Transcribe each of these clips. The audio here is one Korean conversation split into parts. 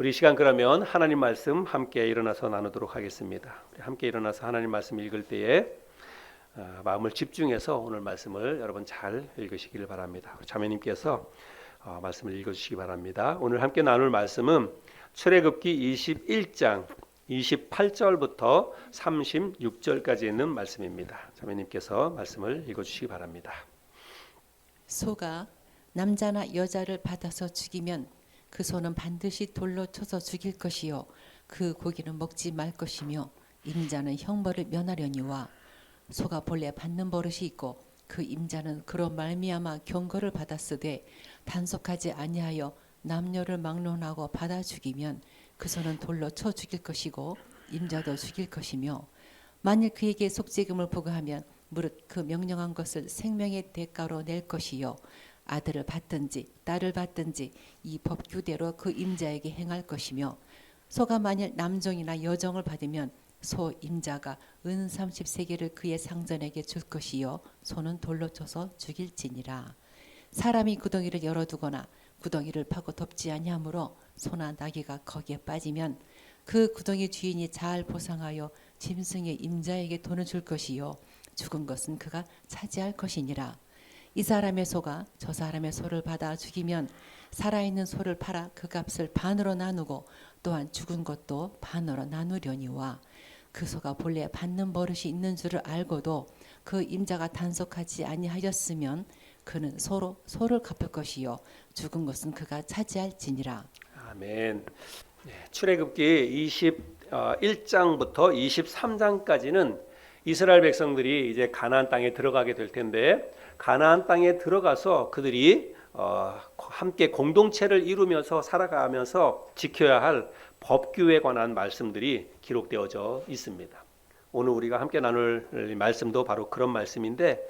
우리 이 시간 그러면 하나님 말씀 함께 일어나서 나누도록 하겠습니다. 함께 일어나서 하나님 말씀 읽을 때에 마음을 집중해서 오늘 말씀을 여러분 잘 읽으시기를 바랍니다. 자매님께서 말씀을 읽어주시기 바랍니다. 오늘 함께 나눌 말씀은 출애굽기 21장 28절부터 36절까지 있는 말씀입니다. 자매님께서 말씀을 읽어주시기 바랍니다. 소가 남자나 여자를 받아서 죽이면 그 소는 반드시 돌로 쳐서 죽일 것이요 그 고기는 먹지 말 것이며 임자는 형벌을 면하려니와 소가 본래 받는 버릇이 있고 그 임자는 그로 말미암아 경고를 받았으되 단속하지 아니하여 남녀를 막론하고 받아 죽이면 그 소는 돌로 쳐 죽일 것이고 임자도 죽일 것이며 만일 그에게 속죄금을 부과하면 무릇 그 명령한 것을 생명의 대가로 낼 것이요 아들을 받든지 딸을 받든지 이 법규대로 그 임자에게 행할 것이며 소가 만일 남종이나 여종을 받으면 소 임자가 은 30세겔을 그의 상전에게 줄 것이요 소는 돌로 쳐서 죽일지니라. 사람이 구덩이를 열어두거나 구덩이를 파고 덮지 아니하므로 소나 나귀가 거기에 빠지면 그 구덩이 주인이 잘 보상하여 짐승의 임자에게 돈을 줄 것이요 죽은 것은 그가 차지할 것이니라. 이 사람의 소가 저 사람의 소를 받아 죽이면 살아있는 소를 팔아 그 값을 반으로 나누고 또한 죽은 것도 반으로 나누려니와 그 소가 본래 받는 버릇이 있는 줄을 알고도 그 임자가 단속하지 아니하였으면 그는 소를 갚을 것이요 죽은 것은 그가 차지할지니라. 아멘. 출애굽기 21장부터 23장까지는 이스라엘 백성들이 이제 가나안 땅에 들어가게 될 텐데 가나안 땅에 들어가서 그들이 함께 공동체를 이루면서 살아가면서 지켜야 할 법규에 관한 말씀들이 기록되어져 있습니다. 오늘 우리가 함께 나눌 말씀도 바로 그런 말씀인데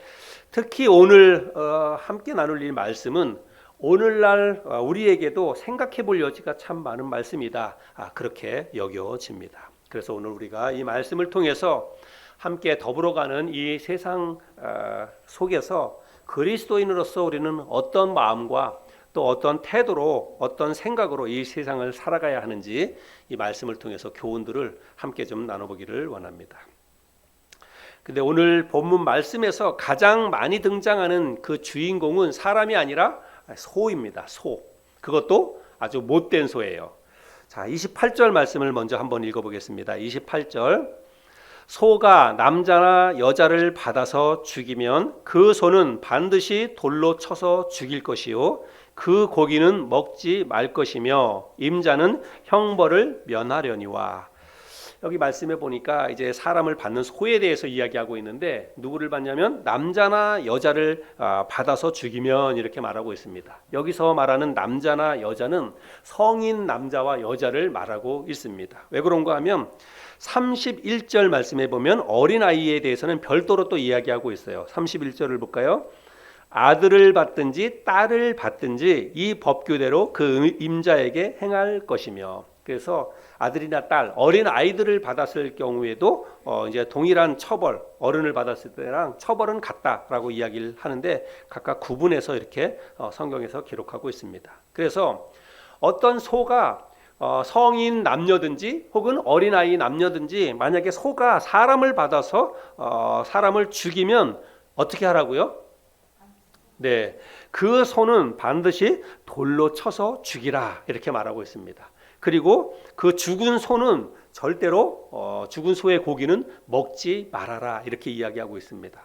특히 오늘 함께 나눌 이 말씀은 오늘날 우리에게도 생각해 볼 여지가 참 많은 말씀이다. 그렇게 여겨집니다. 그래서 오늘 우리가 이 말씀을 통해서 함께 더불어가는 이 세상 속에서 그리스도인으로서 우리는 어떤 마음과 또 어떤 태도로 어떤 생각으로 이 세상을 살아가야 하는지 이 말씀을 통해서 교훈들을 함께 좀 나눠보기를 원합니다. 근데 오늘 본문 말씀에서 가장 많이 등장하는 그 주인공은 사람이 아니라 소입니다. 소. 그것도 아주 못된 소예요. 자, 28절 말씀을 먼저 한번 읽어보겠습니다. 28절. 소가 남자나 여자를 받아서 죽이면 그 소는 반드시 돌로 쳐서 죽일 것이요 그 고기는 먹지 말 것이며 임자는 형벌을 면하려니와. 여기 말씀해 보니까 이제 사람을 받는 소에 대해서 이야기하고 있는데 누구를 받냐면 남자나 여자를 받아서 죽이면 이렇게 말하고 있습니다. 여기서 말하는 남자나 여자는 성인 남자와 여자를 말하고 있습니다. 왜 그런가 하면 31절 말씀해 보면 어린아이에 대해서는 별도로 또 이야기하고 있어요. 31절을 볼까요? 아들을 받든지 딸을 받든지 이 법규대로 그 임자에게 행할 것이며. 그래서 아들이나 딸, 어린 아이들을 받았을 경우에도 이제 동일한 처벌, 어른을 받았을 때랑 처벌은 같다라고 이야기를 하는데 각각 구분해서 이렇게 성경에서 기록하고 있습니다. 그래서 어떤 소가 성인 남녀든지 혹은 어린아이 남녀든지 만약에 소가 사람을 받아서 사람을 죽이면 어떻게 하라고요? 네, 그 소는 반드시 돌로 쳐서 죽이라 이렇게 말하고 있습니다. 그리고 그 죽은 소는 절대로 죽은 소의 고기는 먹지 말아라 이렇게 이야기하고 있습니다.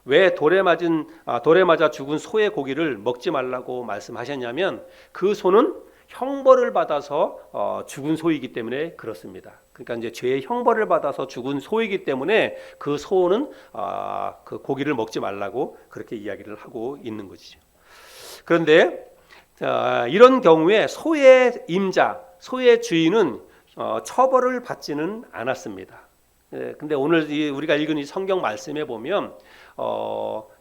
왜 돌에 맞아 죽은 소의 고기를 먹지 말라고 말씀하셨냐면 그 소는 형벌을 받아서 죽은 소이기 때문에 그렇습니다. 그러니까 이제 죄의 형벌을 받아서 죽은 소이기 때문에 그 소는 그 고기를 먹지 말라고 그렇게 이야기를 하고 있는 것이죠. 그런데 이런 경우에 소의 임자, 소의 주인은 처벌을 받지는 않았습니다. 근데 오늘 우리가 읽은 이 성경 말씀에 보면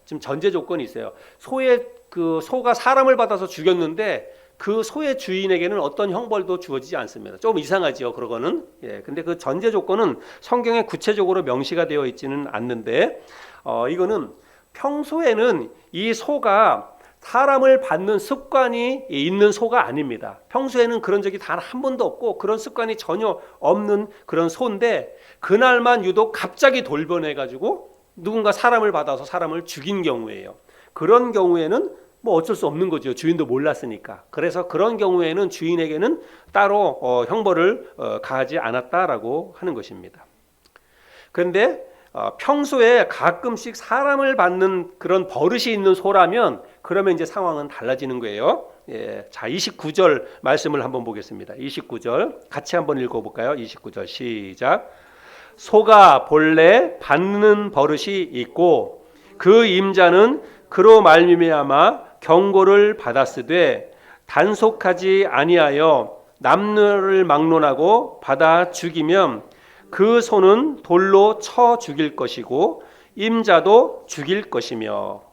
지금 전제 조건이 있어요. 소가 사람을 받아서 죽였는데 그 소의 주인에게는 어떤 형벌도 주어지지 않습니다. 조금 이상하지요, 그러고는. 근데 그 전제 조건은 성경에 구체적으로 명시가 되어 있지는 않는데, 이거는 평소에는 이 소가 사람을 받는 습관이 있는 소가 아닙니다. 평소에는 그런 적이 단 한 번도 없고 그런 습관이 전혀 없는 그런 소인데 그날만 유독 갑자기 돌변해가지고 누군가 사람을 받아서 사람을 죽인 경우예요. 그런 경우에는 뭐 어쩔 수 없는 거죠. 주인도 몰랐으니까. 그래서 그런 경우에는 주인에게는 따로 형벌을 가하지 않았다라고 하는 것입니다. 그런데 평소에 가끔씩 사람을 받는 그런 버릇이 있는 소라면 그러면 이제 상황은 달라지는 거예요. 예, 자 29절 말씀을 한번 보겠습니다. 29절 같이 한번 읽어볼까요? 29절 시작. 소가 본래 받는 버릇이 있고 그 임자는 그로 말미암아 경고를 받았으되 단속하지 아니하여 남녀를 막론하고 받아 죽이면 그 소는 돌로 쳐 죽일 것이고 임자도 죽일 것이며.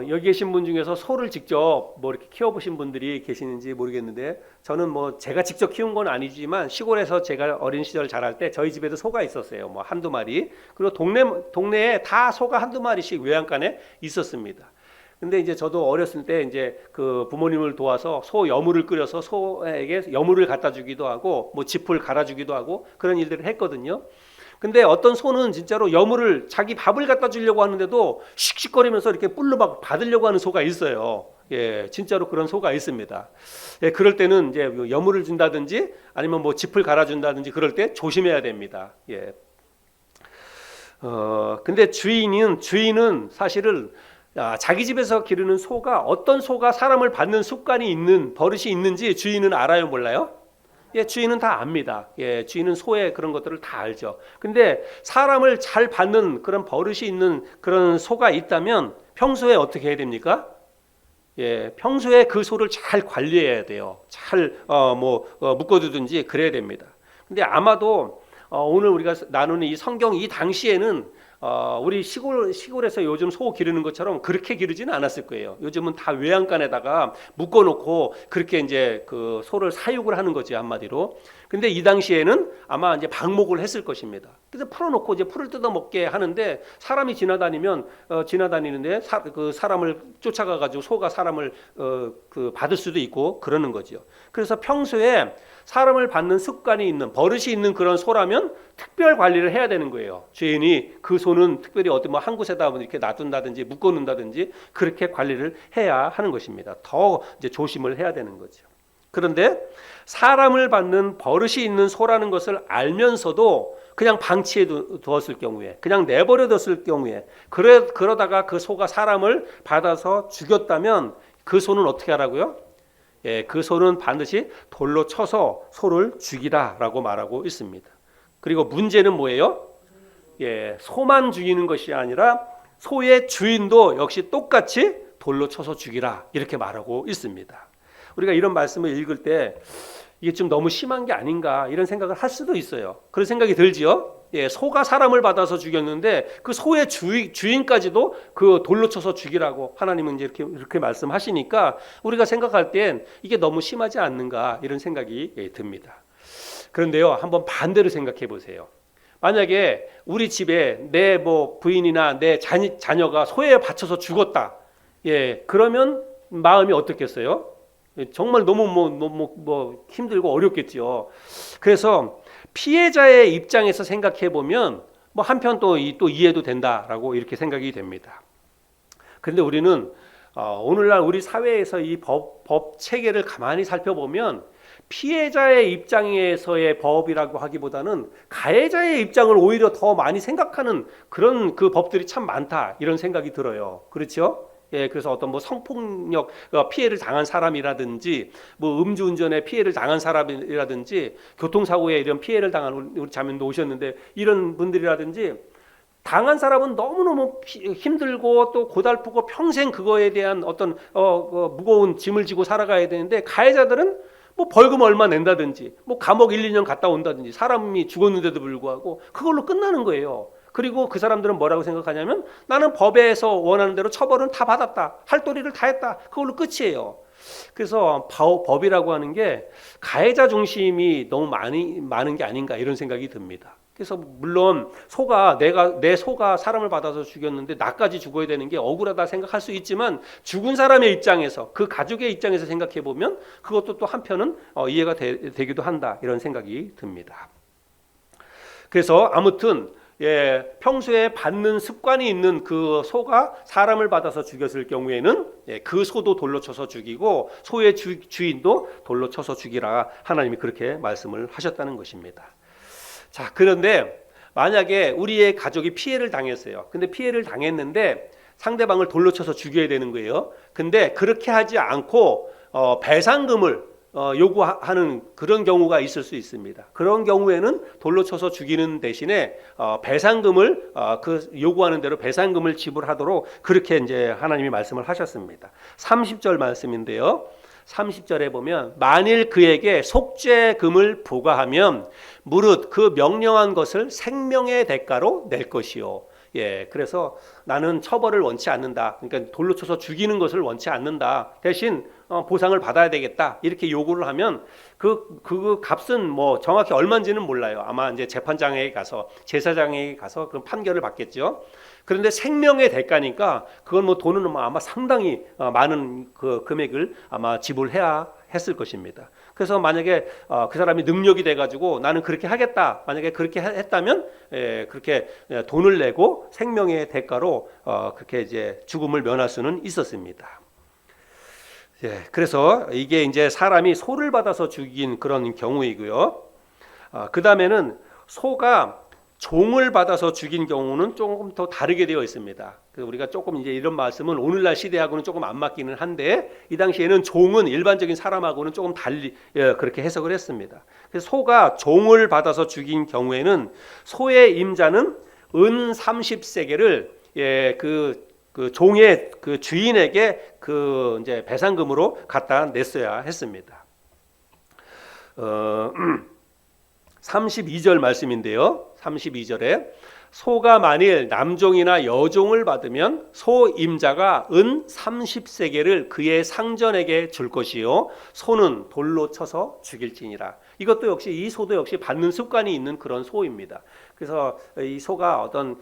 여기 계신 분 중에서 소를 직접 뭐 이렇게 키워보신 분들이 계시는지 모르겠는데 저는 뭐 제가 직접 키운 건 아니지만 시골에서 제가 어린 시절 자랄 때 저희 집에도 소가 있었어요. 뭐 한두 마리. 그리고 동네에 다 소가 한두 마리씩 외양간에 있었습니다. 근데 이제 저도 어렸을 때 이제 그 부모님을 도와서 소 여물을 끓여서 소에게 여물을 갖다 주기도 하고 뭐 짚을 갈아 주기도 하고 그런 일들을 했거든요. 근데 어떤 소는 진짜로 여물을 자기 밥을 갖다 주려고 하는데도 씩씩거리면서 이렇게 뿔로 막 받으려고 하는 소가 있어요. 예, 진짜로 그런 소가 있습니다. 예, 그럴 때는 이제 여물을 준다든지 아니면 뭐 짚을 갈아 준다든지 그럴 때 조심해야 됩니다. 예. 근데 주인은 사실은 자기 집에서 기르는 소가 어떤 소가 사람을 받는 습관이 있는 버릇이 있는지 주인은 알아요, 몰라요? 예, 주인은 다 압니다. 예, 주인은 소의 그런 것들을 다 알죠. 근데 사람을 잘 받는 그런 버릇이 있는 그런 소가 있다면 평소에 어떻게 해야 됩니까? 예, 평소에 그 소를 잘 관리해야 돼요. 잘 묶어두든지 그래야 됩니다. 근데 아마도 오늘 우리가 나누는 이 성경 이 당시에는 우리 시골에서 요즘 소 기르는 것처럼 그렇게 기르지는 않았을 거예요. 요즘은 다 외양간에다가 묶어놓고 그렇게 이제 그 소를 사육을 하는 거지 한마디로. 근데 이 당시에는 아마 이제 방목을 했을 것입니다. 그래서 풀어놓고 이제 풀을 뜯어 먹게 하는데 사람이 지나다니는데 그 사람을 쫓아가가지고 소가 사람을 그 받을 수도 있고 그러는 거죠. 그래서 평소에 사람을 받는 습관이 있는 버릇이 있는 그런 소라면 특별 관리를 해야 되는 거예요. 주인이 그 소는 특별히 어디 뭐 한 곳에다 이렇게 놔둔다든지 묶어놓는다든지 그렇게 관리를 해야 하는 것입니다. 더 이제 조심을 해야 되는 거죠. 그런데 사람을 받는 버릇이 있는 소라는 것을 알면서도 그냥 방치해 두었을 경우에 그냥 내버려 뒀을 경우에 그러다가 그 소가 사람을 받아서 죽였다면 그 소는 어떻게 하라고요? 예, 그 소는 반드시 돌로 쳐서 소를 죽이라라고 말하고 있습니다. 그리고 문제는 뭐예요? 예, 소만 죽이는 것이 아니라 소의 주인도 역시 똑같이 돌로 쳐서 죽이라 이렇게 말하고 있습니다. 우리가 이런 말씀을 읽을 때 이게 좀 너무 심한 게 아닌가 이런 생각을 할 수도 있어요. 그런 생각이 들지요. 예, 소가 사람을 받아서 죽였는데 그 소의 주인까지도 그 돌로 쳐서 죽이라고 하나님은 이제 이렇게 말씀하시니까 우리가 생각할 땐 이게 너무 심하지 않는가 이런 생각이 듭니다. 그런데요, 한번 반대로 생각해 보세요. 만약에 우리 집에 내 뭐 부인이나 내 자녀가 소에 받쳐서 죽었다. 예, 그러면 마음이 어떻겠어요? 정말 너무 힘들고 어렵겠죠. 그래서 피해자의 입장에서 생각해 보면 뭐 한편 또 이해도 된다라고 이렇게 생각이 됩니다. 그런데 우리는 오늘날 우리 사회에서 이 법 체계를 가만히 살펴보면 피해자의 입장에서의 법이라고 하기보다는 가해자의 입장을 오히려 더 많이 생각하는 그런 그 법들이 참 많다 이런 생각이 들어요. 그렇죠? 예, 그래서 어떤 뭐 성폭력 피해를 당한 사람이라든지 뭐 음주운전에 피해를 당한 사람이라든지 교통사고에 이런 피해를 당한 우리 자매님도 오셨는데 이런 분들이라든지 당한 사람은 너무너무 힘들고 또 고달프고 평생 그거에 대한 어떤 무거운 짐을 지고 살아가야 되는데 가해자들은 뭐 벌금 얼마 낸다든지 뭐 감옥 1, 2년 갔다 온다든지 사람이 죽었는데도 불구하고 그걸로 끝나는 거예요. 그리고 그 사람들은 뭐라고 생각하냐면 나는 법에서 원하는 대로 처벌은 다 받았다. 할 도리를 다 했다. 그걸로 끝이에요. 그래서 법이라고 하는 게 가해자 중심이 너무 많은 게 아닌가 이런 생각이 듭니다. 그래서 물론 소가 내 소가 사람을 받아서 죽였는데 나까지 죽어야 되는 게 억울하다 생각할 수 있지만 죽은 사람의 입장에서 그 가족의 입장에서 생각해 보면 그것도 또 한편은 이해가 되기도 한다 이런 생각이 듭니다. 그래서 아무튼 평소에 받는 습관이 있는 그 소가 사람을 받아서 죽였을 경우에는 그 소도 돌로 쳐서 죽이고 소의 주인도 돌로 쳐서 죽이라 하나님이 그렇게 말씀을 하셨다는 것입니다. 자, 그런데 만약에 우리의 가족이 피해를 당했어요. 근데 피해를 당했는데 상대방을 돌로 쳐서 죽여야 되는 거예요. 근데 그렇게 하지 않고 배상금을 요구하는 그런 경우가 있을 수 있습니다. 그런 경우에는 돌로 쳐서 죽이는 대신에 배상금을 그 요구하는 대로 배상금을 지불하도록 그렇게 이제 하나님이 말씀을 하셨습니다. 30절 말씀인데요. 30절에 보면 만일 그에게 속죄금을 부과하면 무릇 그 명령한 것을 생명의 대가로 낼 것이요. 그래서 나는 처벌을 원치 않는다. 그러니까 돌로 쳐서 죽이는 것을 원치 않는다. 대신 보상을 받아야 되겠다. 이렇게 요구를 하면 그 값은 뭐 정확히 얼마인지는 몰라요. 아마 이제 재판장에 가서 제사장에 가서 그 판결을 받겠죠. 그런데 생명의 대가니까 그건 뭐 돈은 아마 상당히 많은 그 금액을 아마 지불해야 했을 것입니다. 그래서 만약에 그 사람이 능력이 돼가지고 나는 그렇게 하겠다. 만약에 그렇게 했다면 그렇게 돈을 내고 생명의 대가로 그렇게 이제 죽음을 면할 수는 있었습니다. 그래서 이게 이제 사람이 소를 받아서 죽인 그런 경우이고요. 그 다음에는 소가 종을 받아서 죽인 경우는 조금 더 다르게 되어 있습니다. 우리가 조금 이제 이런 말씀은 오늘날 시대하고는 조금 안 맞기는 한데 이 당시에는 종은 일반적인 사람하고는 조금 달리 그렇게 해석을 했습니다. 그래서 소가 종을 받아서 죽인 경우에는 소의 임자는 은 30세겔을 그 종의 그 주인에게 그 이제 배상금으로 갖다 냈어야 했습니다. 32절 말씀인데요. 32절에 소가 만일 남종이나 여종을 받으면 소 임자가 은 30세겔을 그의 상전에게 줄 것이요 소는 돌로 쳐서 죽일지니라. 이것도 역시 이 소도 역시 받는 습관이 있는 그런 소입니다. 그래서 이 소가 어떤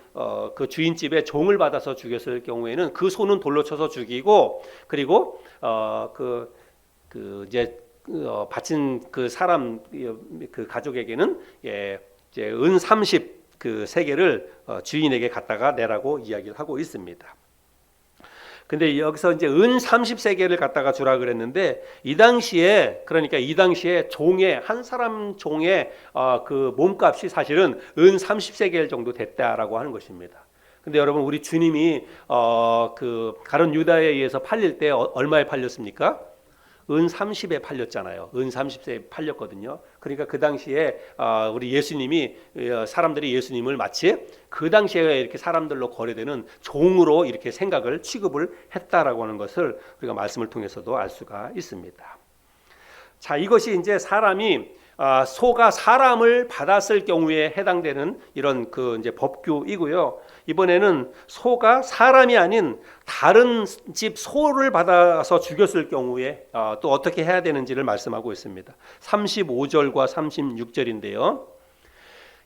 그 주인집에 종을 받아서 죽였을 경우에는 그 소는 돌로 쳐서 죽이고 그리고 이제 바친 그 사람 그 가족에게는 이제 은 30 그 세겔을 주인에게 갖다가 내라고 이야기를 하고 있습니다. 근데 여기서 이제 은 30세겔을 갖다가 주라 그랬는데 이 당시에 그러니까 이 당시에 종의 한 사람 종의 그 몸값이 사실은 은 30세겔 정도 됐다라고 하는 것입니다. 근데 여러분 우리 주님이 그 가룟 유다에 의해서 팔릴 때 얼마에 팔렸습니까? 은 30에 팔렸잖아요. 은 30세에 팔렸거든요. 그러니까 그 당시에 우리 예수님이 사람들이 예수님을 마치 그 당시에 이렇게 사람들로 거래되는 종으로 이렇게 생각을 취급을 했다라고 하는 것을 우리가 말씀을 통해서도 알 수가 있습니다. 자, 이것이 이제 사람이 소가 사람을 받았을 경우에 해당되는 이런 그 이제 법규이고요. 이번에는 소가 사람이 아닌 다른 집 소를 받아서 죽였을 경우에 또 어떻게 해야 되는지를 말씀하고 있습니다. 35절과 36절인데요.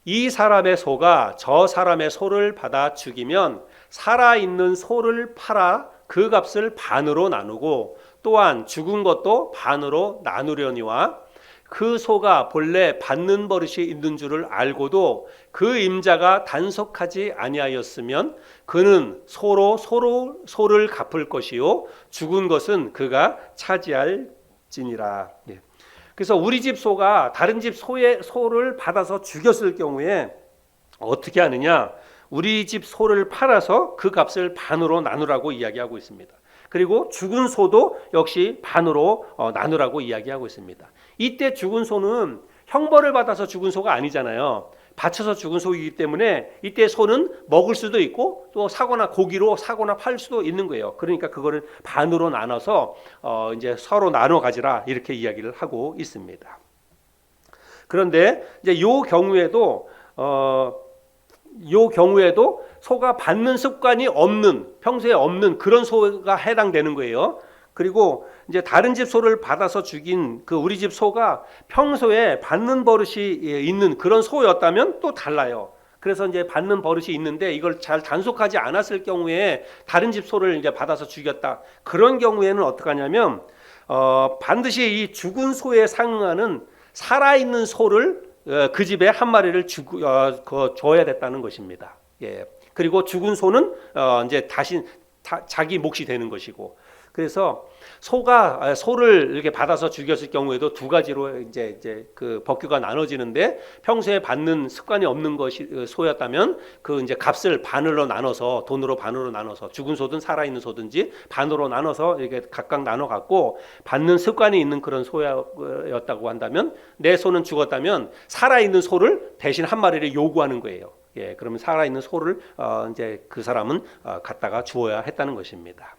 이 사람의 소가 저 사람의 소를 받아 죽이면 살아있는 소를 팔아 그 값을 반으로 나누고 또한 죽은 것도 반으로 나누려니와 그 소가 본래 받는 버릇이 있는 줄을 알고도 그 임자가 단속하지 아니하였으면 그는 소를 갚을 것이요 죽은 것은 그가 차지할지니라. 그래서 우리 집 소가 다른 집 소를 받아서 죽였을 경우에 어떻게 하느냐? 우리 집 소를 팔아서 그 값을 반으로 나누라고 이야기하고 있습니다. 그리고 죽은 소도 역시 반으로 나누라고 이야기하고 있습니다. 이때 죽은 소는 형벌을 받아서 죽은 소가 아니잖아요. 바쳐서 죽은 소이기 때문에 이때 소는 먹을 수도 있고 또 사거나 고기로 사거나 팔 수도 있는 거예요. 그러니까 그거를 반으로 나눠서 이제 서로 나눠 가지라 이렇게 이야기를 하고 있습니다. 그런데 이제 요 경우에도 소가 받는 습관이 없는 평소에 없는 그런 소가 해당되는 거예요. 그리고 이제 다른 집 소를 받아서 죽인 그 우리 집 소가 평소에 받는 버릇이 있는 그런 소였다면 또 달라요. 그래서 이제 받는 버릇이 있는데 이걸 잘 단속하지 않았을 경우에 다른 집 소를 이제 받아서 죽였다. 그런 경우에는 어떻게 하냐면 반드시 이 죽은 소에 상응하는 살아있는 소를 그 집에 한 마리를 줘야 됐다는 것입니다. 예. 그리고 죽은 소는 이제 다시 자기 몫이 되는 것이고, 그래서 소를 이렇게 받아서 죽였을 경우에도 두 가지로 이제 그 법규가 나눠지는데, 평소에 받는 습관이 없는 것이 소였다면 그 이제 값을 반으로 나눠서, 돈으로 반으로 나눠서, 죽은 소든 살아있는 소든지 반으로 나눠서 이렇게 각각 나눠 갖고 받는 습관이 있는 그런 소였다고 한다면, 내 소는 죽었다면 살아있는 소를 대신 한 마리를 요구하는 거예요. 예, 그러면 살아있는 소를 이제 그 사람은 갖다가 주어야 했다는 것입니다.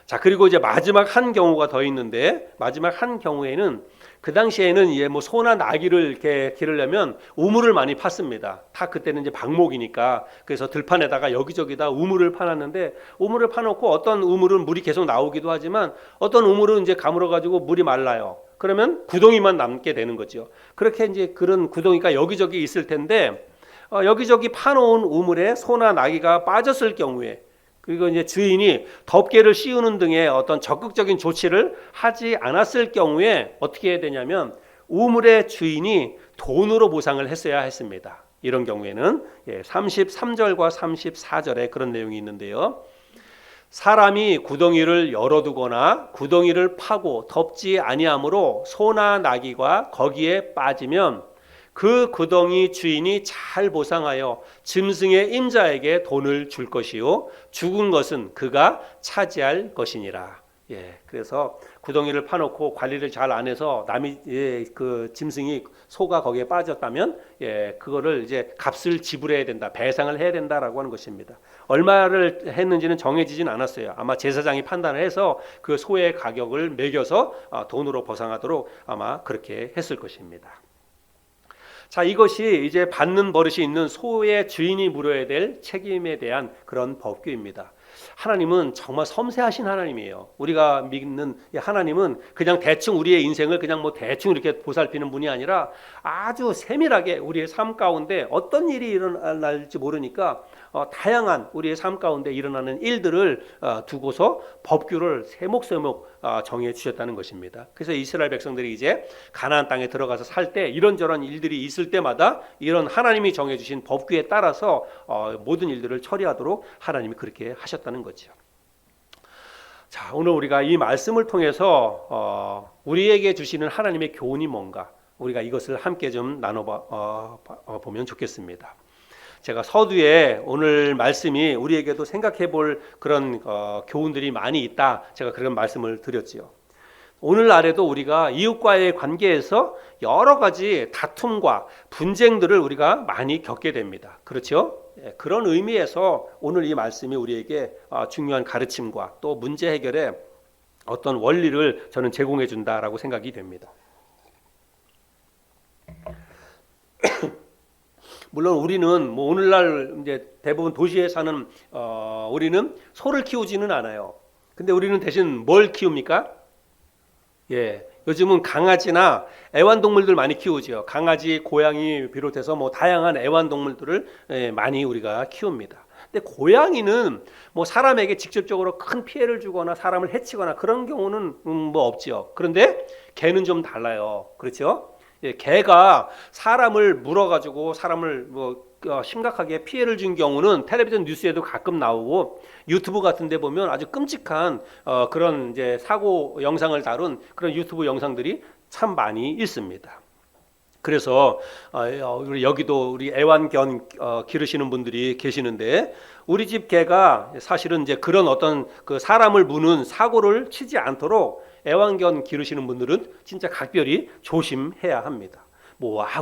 자, 그리고 이제 마지막 한 경우가 더 있는데, 마지막 한 경우에는 그 당시에는 뭐 소나 나귀를 이렇게 기르려면 우물을 많이 팠습니다. 다 그때는 이제 방목이니까. 그래서 들판에다가 여기저기다 우물을 파놨는데, 우물을 파놓고 어떤 우물은 물이 계속 나오기도 하지만 어떤 우물은 이제 가물어 가지고 물이 말라요. 그러면 구덩이만 남게 되는 거죠. 그렇게 이제 그런 구덩이가 여기저기 있을 텐데, 여기저기 파놓은 우물에 소나 나귀가 빠졌을 경우에, 그리고 이제 주인이 덮개를 씌우는 등의 어떤 적극적인 조치를 하지 않았을 경우에 어떻게 해야 되냐면, 우물의 주인이 돈으로 보상을 했어야 했습니다. 이런 경우에는 33절과 34절에 그런 내용이 있는데요. 사람이 구덩이를 열어두거나 구덩이를 파고 덮지 아니하므로 소나 나귀가 거기에 빠지면 그 구덩이 주인이 잘 보상하여 짐승의 임자에게 돈을 줄 것이요 죽은 것은 그가 차지할 것이니라. 예, 그래서 구덩이를 파놓고 관리를 잘 안 해서 남이 그 짐승이 소가 거기에 빠졌다면 그거를 이제 값을 지불해야 된다, 배상을 해야 된다라고 하는 것입니다. 얼마를 했는지는 정해지진 않았어요. 아마 제사장이 판단을 해서 그 소의 가격을 매겨서 돈으로 보상하도록 아마 그렇게 했을 것입니다. 자, 이것이 이제 받는 버릇이 있는 소의 주인이 물어야 될 책임에 대한 그런 법규입니다. 하나님은 정말 섬세하신 하나님이에요. 우리가 믿는 하나님은 그냥 대충 우리의 인생을 그냥 뭐 대충 이렇게 보살피는 분이 아니라 아주 세밀하게 우리의 삶 가운데 어떤 일이 일어날지 모르니까 다양한 우리의 삶 가운데 일어나는 일들을 두고서 법규를 세목세목 정해 주셨다는 것입니다. 그래서 이스라엘 백성들이 이제 가나안 땅에 들어가서 살 때 이런저런 일들이 있을 때마다 이런 하나님이 정해 주신 법규에 따라서 모든 일들을 처리하도록 하나님이 그렇게 하셨다는 거죠. 자, 오늘 우리가 이 말씀을 통해서 우리에게 주시는 하나님의 교훈이 뭔가, 우리가 이것을 함께 좀 나눠보면 좋겠습니다. 제가 서두에 오늘 말씀이 우리에게도 생각해 볼 그런 교훈들이 많이 있다, 제가 그런 말씀을 드렸지요. 오늘날에도 우리가 이웃과의 관계에서 여러 가지 다툼과 분쟁들을 우리가 많이 겪게 됩니다. 그렇죠? 그런 의미에서 오늘 이 말씀이 우리에게 중요한 가르침과 또 문제 해결의 어떤 원리를 저는 제공해 준다라고 생각이 됩니다. 물론 우리는 뭐 오늘날 이제 대부분 도시에 사는 우리는 소를 키우지는 않아요. 근데 우리는 대신 뭘 키웁니까? 요즘은 강아지나 애완동물들 많이 키우죠. 강아지, 고양이 비롯해서 뭐 다양한 애완동물들을 많이 우리가 키웁니다. 근데 고양이는 뭐 사람에게 직접적으로 큰 피해를 주거나 사람을 해치거나 그런 경우는 뭐 없지요. 그런데 개는 좀 달라요. 그렇죠? 개가 사람을 물어가지고 사람을 뭐 심각하게 피해를 준 경우는 텔레비전 뉴스에도 가끔 나오고 유튜브 같은 데 보면 아주 끔찍한 그런 이제 사고 영상을 다룬 그런 유튜브 영상들이 참 많이 있습니다. 그래서 우리 여기도 우리 애완견 기르시는 분들이 계시는데, 우리 집 개가 사실은 이제 그런 어떤 그 사람을 무는 사고를 치지 않도록 애완견 기르시는 분들은 진짜 각별히 조심해야 합니다.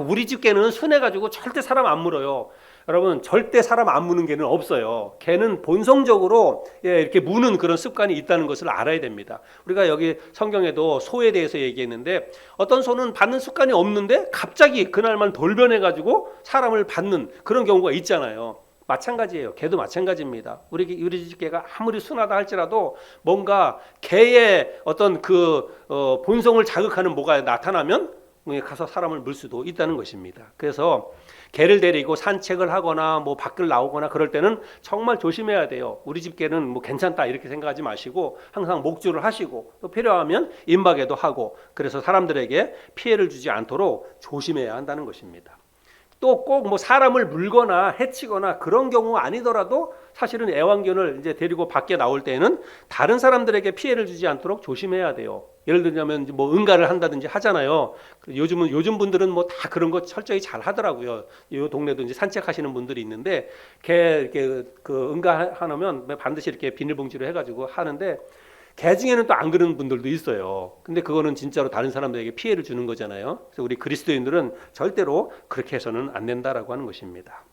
우리 집 개는 순해가지고 절대 사람 안 물어요. 여러분, 절대 사람 안 무는 개는 없어요. 개는 본성적으로 이렇게 무는 그런 습관이 있다는 것을 알아야 됩니다. 우리가 여기 성경에도 소에 대해서 얘기했는데, 어떤 소는 받는 습관이 없는데 갑자기 그날만 돌변해가지고 사람을 받는 그런 경우가 있잖아요. 마찬가지예요. 개도 마찬가지입니다. 우리 집 개가 아무리 순하다 할지라도 뭔가 개의 어떤 본성을 자극하는 뭐가 나타나면 가서 사람을 물 수도 있다는 것입니다. 그래서 개를 데리고 산책을 하거나 뭐 밖을 나오거나 그럴 때는 정말 조심해야 돼요. 우리 집 개는 뭐 괜찮다 이렇게 생각하지 마시고 항상 목줄을 하시고 또 필요하면 임박에도 하고 그래서 사람들에게 피해를 주지 않도록 조심해야 한다는 것입니다. 또 꼭 뭐 사람을 물거나 해치거나 그런 경우 아니더라도 사실은 애완견을 이제 데리고 밖에 나올 때는 다른 사람들에게 피해를 주지 않도록 조심해야 돼요. 예를 들자면 뭐 응가를 한다든지 하잖아요. 요즘 분들은 뭐 다 그런 거 철저히 잘 하더라고요. 이 동네도 이제 산책하시는 분들이 있는데 개 이렇게 응가 하면 반드시 이렇게 비닐봉지로 해가지고 하는데 개 중에는 또 안 그러는 분들도 있어요. 근데 그거는 진짜로 다른 사람들에게 피해를 주는 거잖아요. 그래서 우리 그리스도인들은 절대로 그렇게 해서는 안 된다라고 하는 것입니다.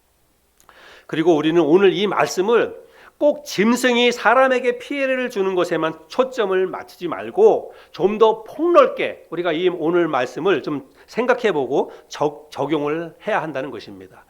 그리고 우리는 오늘 이 말씀을 꼭 짐승이 사람에게 피해를 주는 것에만 초점을 맞추지 말고 좀 더 폭넓게 우리가 이 오늘 말씀을 좀 생각해보고 적용을 해야 한다는 것입니다.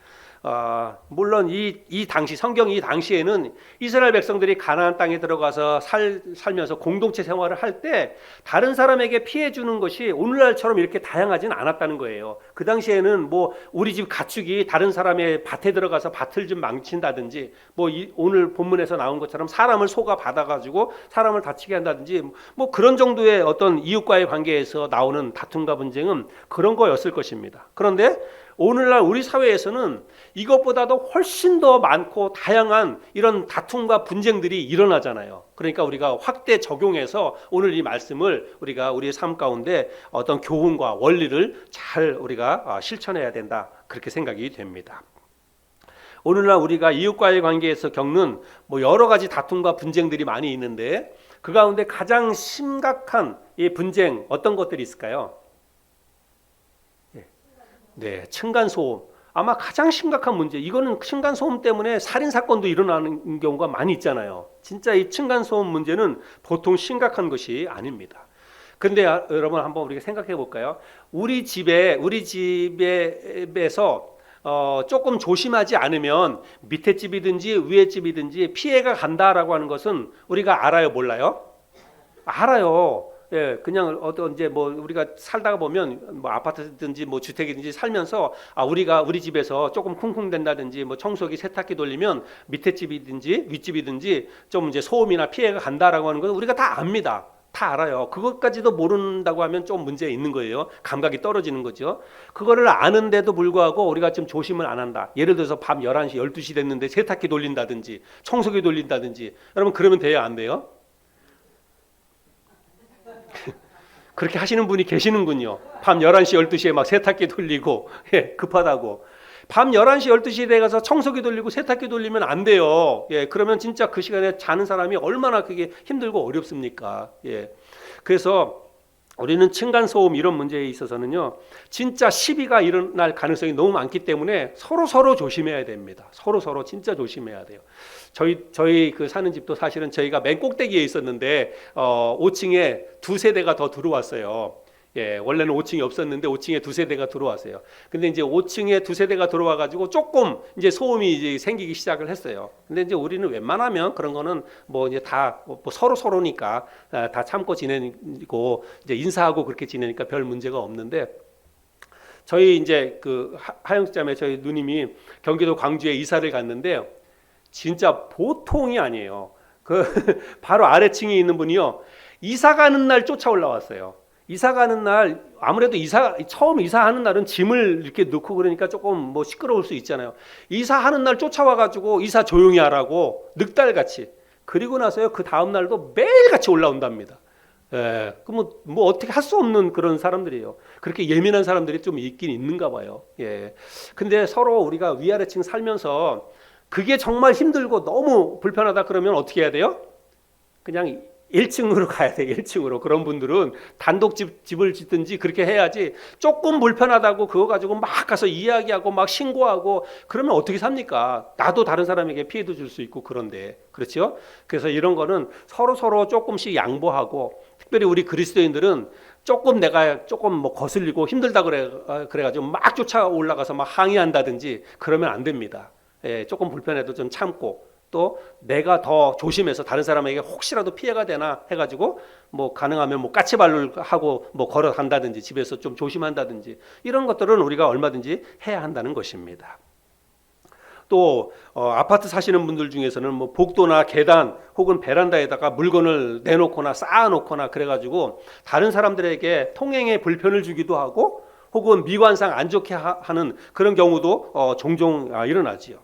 물론 이 당시 성경 이 당시에는 이스라엘 백성들이 가나안 땅에 들어가서 살면서 공동체 생활을 할 때 다른 사람에게 피해 주는 것이 오늘날처럼 이렇게 다양하지는 않았다는 거예요. 그 당시에는 뭐 우리 집 가축이 다른 사람의 밭에 들어가서 밭을 좀 망친다든지 뭐 오늘 본문에서 나온 것처럼 사람을 속아 받아가지고 사람을 다치게 한다든지 뭐 그런 정도의 어떤 이웃과의 관계에서 나오는 다툼과 분쟁은 그런 거였을 것입니다. 그런데 오늘날 우리 사회에서는 이것보다도 훨씬 더 많고 다양한 이런 다툼과 분쟁들이 일어나잖아요. 그러니까 우리가 확대 적용해서 오늘 이 말씀을 우리가 우리의 삶 가운데 어떤 교훈과 원리를 잘 우리가 실천해야 된다. 그렇게 생각이 됩니다. 오늘날 우리가 이웃과의 관계에서 겪는 뭐 여러 가지 다툼과 분쟁들이 많이 있는데 그 가운데 가장 심각한 이 분쟁 어떤 것들이 있을까요? 네, 층간소음. 아마 가장 심각한 문제. 이거는 층간소음 때문에 살인사건도 일어나는 경우가 많이 있잖아요. 진짜 이 층간소음 문제는 보통 심각한 것이 아닙니다. 근데 여러분 한번 우리가 생각해 볼까요? 우리 집에서 조금 조심하지 않으면 밑에 집이든지 위에 집이든지 피해가 간다라고 하는 것은 우리가 알아요, 몰라요? 알아요. 예, 그냥 어떤 이제 뭐 우리가 살다가 보면 뭐 아파트든지 뭐 주택이든지 살면서 우리 집에서 조금 쿵쿵댄다든지 뭐 청소기 세탁기 돌리면 밑에 집이든지 윗집이든지 좀 이제 소음이나 피해가 간다라고 하는 건 우리가 다 압니다. 다 알아요. 그것까지도 모른다고 하면 좀 문제 있는 거예요. 감각이 떨어지는 거죠. 그거를 아는데도 불구하고 우리가 지금 조심을 안 한다. 예를 들어서 밤 11시, 12시 됐는데 세탁기 돌린다든지 청소기 돌린다든지 여러분 그러면 돼요, 안 돼요? 그렇게 하시는 분이 계시는군요. 밤 11시, 12시에 막 세탁기 돌리고 급하다고. 밤 11시, 12시에 돼가서 청소기 돌리고 세탁기 돌리면 안 돼요. 그러면 진짜 그 시간에 자는 사람이 얼마나 그게 힘들고 어렵습니까? 그래서 우리는 층간소음 이런 문제에 있어서는요. 진짜 시비가 일어날 가능성이 너무 많기 때문에 서로 조심해야 됩니다. 서로 진짜 조심해야 돼요. 저희 그 사는 집도 사실은 저희가 맨 꼭대기에 있었는데 5층에 두 세대가 더 들어왔어요. 원래는 5층이 없었는데 5층에 두 세대가 들어왔어요. 근데 이제 5층에 두 세대가 들어와 가지고 조금 이제 소음이 이제 생기기 시작을 했어요. 근데 이제 우리는 웬만하면 그런 거는 뭐 이제 다 뭐 서로니까 다 참고 지내고 이제 인사하고 그렇게 지내니까 별 문제가 없는데 저희 이제 그 하영자매 저희 누님이 경기도 광주에 이사를 갔는데요. 진짜 보통이 아니에요. 그 바로 아래층에 있는 분이요. 이사 가는 날 쫓아 올라왔어요. 이사 가는 날 아무래도 처음 이사하는 날은 짐을 이렇게 넣고 그러니까 조금 뭐 시끄러울 수 있잖아요. 이사하는 날 쫓아와 가지고 이사 조용히 하라고 늑달같이. 그리고 나서요 그 다음 날도 매일같이 올라온답니다. 그럼 뭐 어떻게 할 수 없는 그런 사람들이에요. 그렇게 예민한 사람들이 좀 있긴 있는가 봐요. 근데 서로 우리가 위아래층 살면서 그게 정말 힘들고 너무 불편하다 그러면 어떻게 해야 돼요? 그냥 1층으로 가야 돼. 1층으로. 그런 분들은 단독 집을 짓든지 그렇게 해야지. 조금 불편하다고 그거 가지고 막 가서 이야기하고 막 신고하고 그러면 어떻게 삽니까? 나도 다른 사람에게 피해도 줄 수 있고 그런데. 그렇죠? 그래서 이런 거는 서로 조금씩 양보하고 특별히 우리 그리스도인들은 내가 조금 뭐 거슬리고 힘들다 그래가지고 막 쫓아 올라가서 막 항의한다든지 그러면 안 됩니다. 조금 불편해도 좀 참고 또 내가 더 조심해서 다른 사람에게 혹시라도 피해가 되나 해가지고 뭐 가능하면 뭐 까치발을 하고 뭐 걸어간다든지 집에서 좀 조심한다든지 이런 것들은 우리가 얼마든지 해야 한다는 것입니다. 또 아파트 사시는 분들 중에서는 뭐 복도나 계단 혹은 베란다에다가 물건을 내놓거나 쌓아놓거나 그래가지고 다른 사람들에게 통행에 불편을 주기도 하고 혹은 미관상 안 좋게 하는 그런 경우도 종종 일어나지요.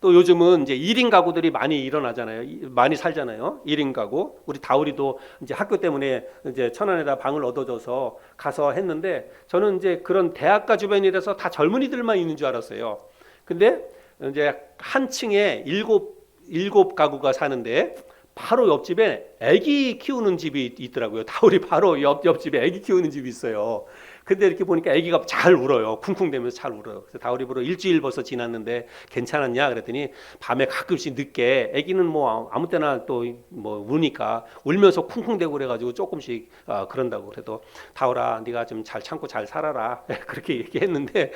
또 요즘은 이제 1인 가구들이 많이 일어나잖아요. 많이 살잖아요. 1인 가구. 우리 다우리도 이제 학교 때문에 이제 천안에다 방을 얻어줘서 가서 했는데 저는 이제 그런 대학가 주변이라서 다 젊은이들만 있는 줄 알았어요. 근데 이제 한 층에 일곱 가구가 사는데 바로 옆집에 아기 키우는 집이 있더라고요. 다우리 바로 옆집에 아기 키우는 집이 있어요. 근데 이렇게 보니까 아기가 잘 울어요. 쿵쿵대면서 잘 울어요. 그래서 다우리 보러 일주일 벌써 지났는데 괜찮았냐 그랬더니 밤에 가끔씩 늦게 아기는 뭐 아무 때나 또 뭐 우니까 울면서 쿵쿵대고 그래가지고 조금씩 그런다고. 그래도 다우라 네가 좀 잘 참고 잘 살아라 그렇게 얘기했는데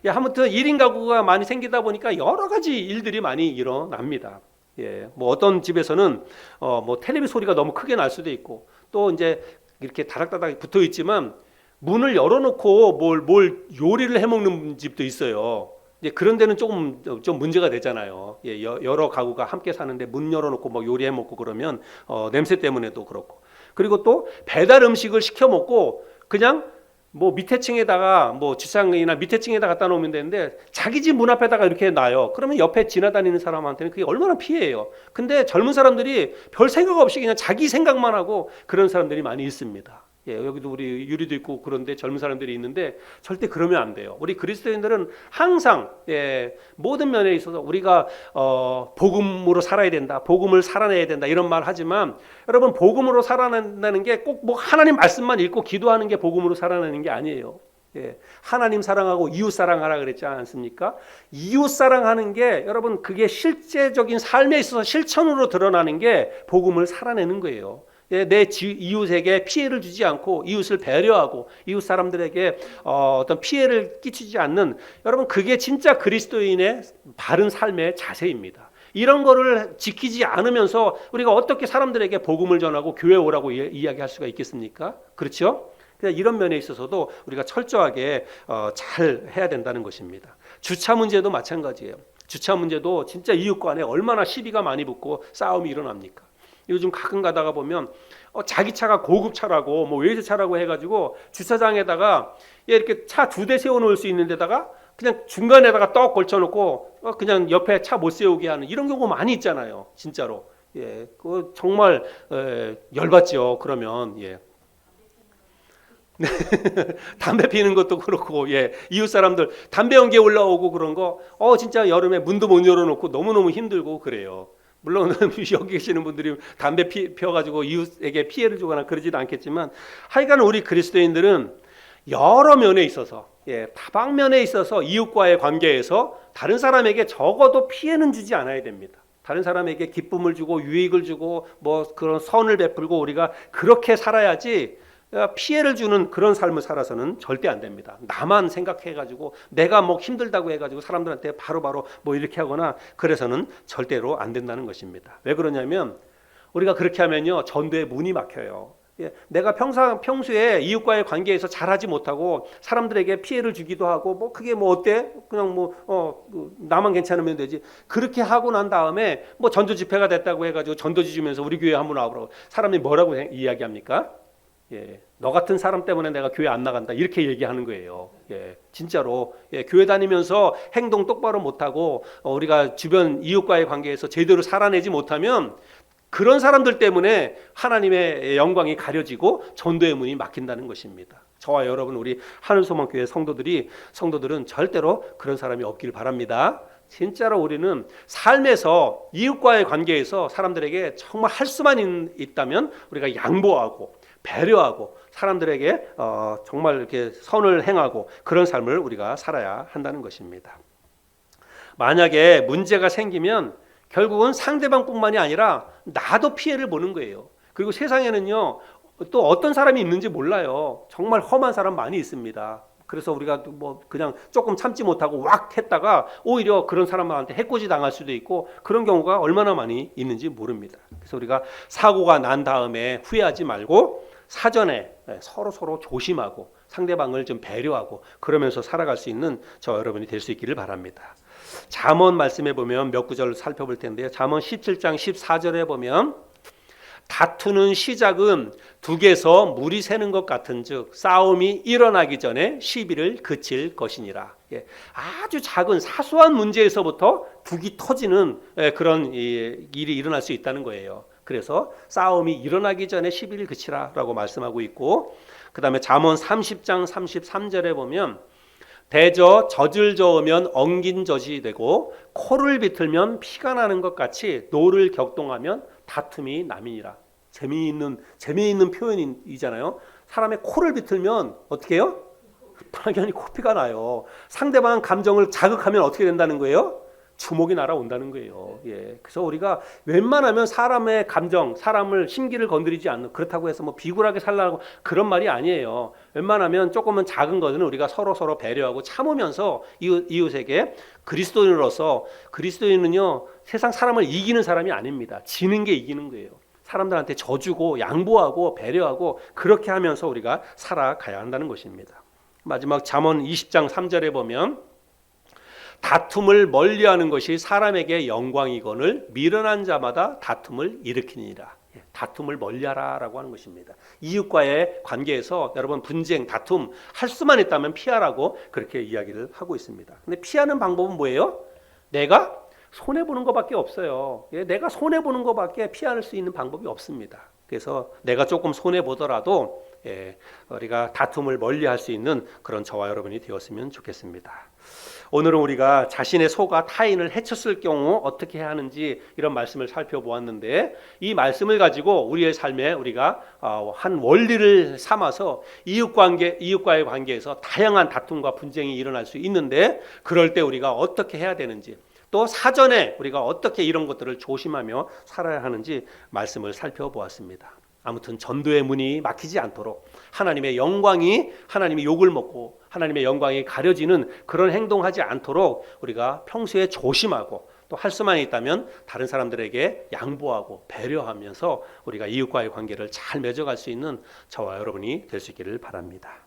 아무튼 1인 가구가 많이 생기다 보니까 여러 가지 일들이 많이 일어납니다. 예, 뭐 어떤 집에서는 뭐 텔레비 소리가 너무 크게 날 수도 있고 또 이제 이렇게 다닥다닥 붙어 있지만 문을 열어놓고 뭘 요리를 해먹는 집도 있어요. 이제 그런 데는 조금 좀 문제가 되잖아요. 예, 여러 가구가 함께 사는데 문 열어놓고 뭐 요리해 먹고 그러면 냄새 때문에도 그렇고. 그리고 또 배달 음식을 시켜 먹고 그냥 뭐 밑에 층에다가 뭐 주차장이나 밑에 층에다 갖다 놓으면 되는데 자기 집 문 앞에다가 이렇게 놔요. 그러면 옆에 지나다니는 사람한테는 그게 얼마나 피해예요. 근데 젊은 사람들이 별 생각 없이 그냥 자기 생각만 하고 그런 사람들이 많이 있습니다. 예, 여기도 우리 유리도 있고 그런데 젊은 사람들이 있는데 절대 그러면 안 돼요. 우리 그리스도인들은 항상 모든 면에 있어서 우리가 복음으로 살아야 된다, 복음을 살아내야 된다 이런 말 하지만 여러분 복음으로 살아낸다는 게 꼭 뭐 하나님 말씀만 읽고 기도하는 게 복음으로 살아내는 게 아니에요. 예, 하나님 사랑하고 이웃 사랑하라 그랬지 않습니까? 이웃 사랑하는 게 여러분 그게 실제적인 삶에 있어서 실천으로 드러나는 게 복음을 살아내는 거예요. 내 이웃에게 피해를 주지 않고 이웃을 배려하고 이웃 사람들에게 어떤 피해를 끼치지 않는 여러분 그게 진짜 그리스도인의 바른 삶의 자세입니다. 이런 거를 지키지 않으면서 우리가 어떻게 사람들에게 복음을 전하고 교회 오라고 이야기할 수가 있겠습니까? 그렇죠? 이런 면에 있어서도 우리가 철저하게 잘 해야 된다는 것입니다. 주차 문제도 마찬가지예요. 주차 문제도 진짜 이웃 간에 얼마나 시비가 많이 붙고 싸움이 일어납니까? 요즘 가끔 가다가 보면 자기 차가 고급 차라고 뭐 외제차라고 해가지고 주차장에다가 이렇게 차 2대 세워놓을 수 있는 데다가 그냥 중간에다가 떡 걸쳐놓고 그냥 옆에 차 못 세우게 하는 이런 경우 많이 있잖아요. 진짜로. 예, 그 정말 열받죠. 그러면 예. 담배 피는 것도 그렇고 예, 이웃 사람들 담배 연기 올라오고 그런 거 진짜 여름에 문도 못 열어놓고 너무너무 힘들고 그래요. 물론 여기 계시는 분들이 담배 피워가지고 이웃에게 피해를 주거나 그러지도 않겠지만 하여간 우리 그리스도인들은 여러 면에 있어서 다방면에 있어서 이웃과의 관계에서 다른 사람에게 적어도 피해는 주지 않아야 됩니다. 다른 사람에게 기쁨을 주고 유익을 주고 뭐 그런 선을 베풀고 우리가 그렇게 살아야지 피해를 주는 그런 삶을 살아서는 절대 안 됩니다. 나만 생각해가지고 내가 뭐 힘들다고 해가지고 사람들한테 바로바로 뭐 이렇게 하거나 그래서는 절대로 안 된다는 것입니다. 왜 그러냐면 우리가 그렇게 하면요 전도의 문이 막혀요. 내가 평소에 이웃과의 관계에서 잘하지 못하고 사람들에게 피해를 주기도 하고 뭐 그게 뭐 어때? 그냥 나만 괜찮으면 되지. 그렇게 하고 난 다음에 뭐 전도 집회가 됐다고 해가지고 전도지 주면서 우리 교회 한번 와보라고 사람들이 뭐라고 이야기합니까? 예, 너 같은 사람 때문에 내가 교회 안 나간다 이렇게 얘기하는 거예요. 예, 진짜로 교회 다니면서 행동 똑바로 못하고 우리가 주변 이웃과의 관계에서 제대로 살아내지 못하면 그런 사람들 때문에 하나님의 영광이 가려지고 전도의 문이 막힌다는 것입니다. 저와 여러분 우리 하늘소망교회 성도들은 절대로 그런 사람이 없길 바랍니다. 진짜로 우리는 삶에서 이웃과의 관계에서 사람들에게 정말 할 수만 있다면 우리가 양보하고 배려하고 사람들에게 정말 이렇게 선을 행하고 그런 삶을 우리가 살아야 한다는 것입니다. 만약에 문제가 생기면 결국은 상대방뿐만이 아니라 나도 피해를 보는 거예요. 그리고 세상에는요 또 어떤 사람이 있는지 몰라요. 정말 험한 사람 많이 있습니다. 그래서 우리가 뭐 그냥 조금 참지 못하고 왁 했다가 오히려 그런 사람한테 해코지 당할 수도 있고 그런 경우가 얼마나 많이 있는지 모릅니다. 그래서 우리가 사고가 난 다음에 후회하지 말고 사전에 서로 조심하고 상대방을 좀 배려하고 그러면서 살아갈 수 있는 저와 여러분이 될 수 있기를 바랍니다. 잠언 말씀해 보면 몇 구절 살펴볼 텐데요. 잠언 17장 14절에 보면 다투는 시작은 둑에서 물이 새는 것 같은즉 싸움이 일어나기 전에 시비를 그칠 것이니라. 아주 작은 사소한 문제에서부터 둑이 터지는 그런 일이 일어날 수 있다는 거예요. 그래서 싸움이 일어나기 전에 시비를 그치라라고 말씀하고 있고, 그 다음에 잠언 30장 33절에 보면 대저 젖을 저으면 엉긴 젖이 되고 코를 비틀면 피가 나는 것 같이 노를 격동하면 다툼이 남이니라. 재미있는 표현이잖아요. 사람의 코를 비틀면 어떻게 해요? 당연히 코피가 나요. 상대방 감정을 자극하면 어떻게 된다는 거예요? 주목이 날아온다는 거예요. 그래서 우리가 웬만하면 사람의 감정, 사람을 심기를 건드리지 않는, 그렇다고 해서 뭐 비굴하게 살라고 그런 말이 아니에요. 웬만하면 조금은 작은 것은 우리가 서로 배려하고 참으면서 이웃에게 그리스도인으로서, 그리스도인은요 세상 사람을 이기는 사람이 아닙니다. 지는 게 이기는 거예요. 사람들한테 져주고 양보하고 배려하고 그렇게 하면서 우리가 살아가야 한다는 것입니다. 마지막 잠언 20장 3절에 보면 다툼을 멀리하는 것이 사람에게 영광이거늘 미련한 자마다 다툼을 일으키니라. 다툼을 멀리하라라고 하는 것입니다. 이웃과의 관계에서 여러분 분쟁, 다툼 할 수만 있다면 피하라고 그렇게 이야기를 하고 있습니다. 근데 피하는 방법은 뭐예요? 내가 손해보는 것밖에 없어요. 내가 손해보는 것밖에 피할 수 있는 방법이 없습니다. 그래서 내가 조금 손해보더라도 우리가 다툼을 멀리할 수 있는 그런 저와 여러분이 되었으면 좋겠습니다. 오늘은 우리가 자신의 소가 타인을 해쳤을 경우 어떻게 해야 하는지 이런 말씀을 살펴보았는데, 이 말씀을 가지고 우리의 삶에 우리가 한 원리를 삼아서 이웃과의 관계에서 다양한 다툼과 분쟁이 일어날 수 있는데, 그럴 때 우리가 어떻게 해야 되는지, 또 사전에 우리가 어떻게 이런 것들을 조심하며 살아야 하는지 말씀을 살펴보았습니다. 아무튼 전도의 문이 막히지 않도록 하나님의 영광이, 하나님의 욕을 먹고 하나님의 영광이 가려지는 그런 행동하지 않도록 우리가 평소에 조심하고, 또 할 수만 있다면 다른 사람들에게 양보하고 배려하면서 우리가 이웃과의 관계를 잘 맺어갈 수 있는 저와 여러분이 될 수 있기를 바랍니다.